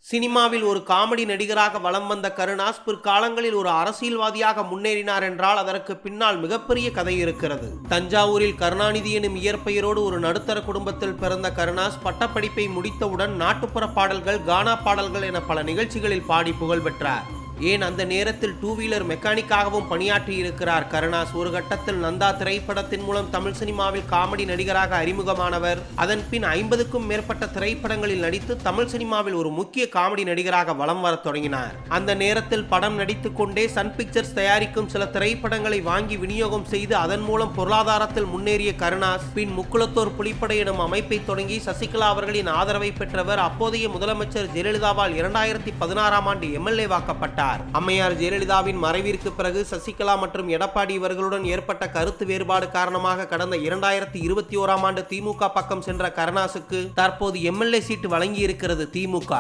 சினிமாவில் ஒரு காமெடி நடிகராக வலம் வந்த கருணாஸ் பிற்காலங்களில் ஒரு அரசியல்வாதியாக முன்னேறினார் என்றால் அதற்கு பின்னால் மிகப்பெரிய கதை இருக்கிறது. தஞ்சாவூரில் கருணாநிதி எனும் இயற்பெயரோடு ஒரு நடுத்தர குடும்பத்தில் பிறந்த கருணாஸ் பட்டப்படிப்பை முடித்தவுடன் நாட்டுப்புற பாடல்கள், கானா பாடல்கள் என பல நிகழ்ச்சிகளில் பாடி புகழ் பெற்றார். ஏன் அந்த நேரத்தில் 2 வீலர் மெக்கானிக்காகவும் பணியாற்றி இருக்கிறார் கருணாஸ். ஒரு கட்டத்தில் நந்தா திரைப்படத்தின் மூலம் தமிழ் சினிமாவில் காமெடி நடிகராக அறிமுகமானவர். அதன் பின் 50க்கும் மேற்பட்ட திரைப்படங்களில் நடித்து தமிழ் சினிமாவில் ஒரு முக்கிய காமெடி நடிகராக வலம் வர தொடங்கினார். அந்த நேரத்தில் படம் நடித்துக் கொண்டே சன் பிக்சர்ஸ் தயாரிக்கும் சில திரைப்படங்களை வாங்கி விநியோகம் செய்து அதன் மூலம் பொருளாதாரத்தில் முன்னேறிய கருணாஸ் பின் முக்குளத்தோர் புலிப்படை எனும் அமைப்பை தொடங்கி சசிகலா அவர்களின் ஆதரவை பெற்றவர். அப்போதைய முதலமைச்சர் ஜெயலலிதாவால் 2016ஆம் ஆண்டு எம்எல்ஏ வாக்கப்பட்டார். அம்மையார் ஜெயலலிதாவின் மறைவிற்கு பிறகு சசிகலா மற்றும் எடப்பாடி இவர்களுடன் ஏற்பட்ட கருத்து வேறுபாடு காரணமாக கடந்த 2021ஆம் ஆண்டு திமுக பக்கம் சென்ற கருணாசுக்கு தற்போது எம்எல்ஏ சீட்டு வழங்கியிருக்கிறது திமுக.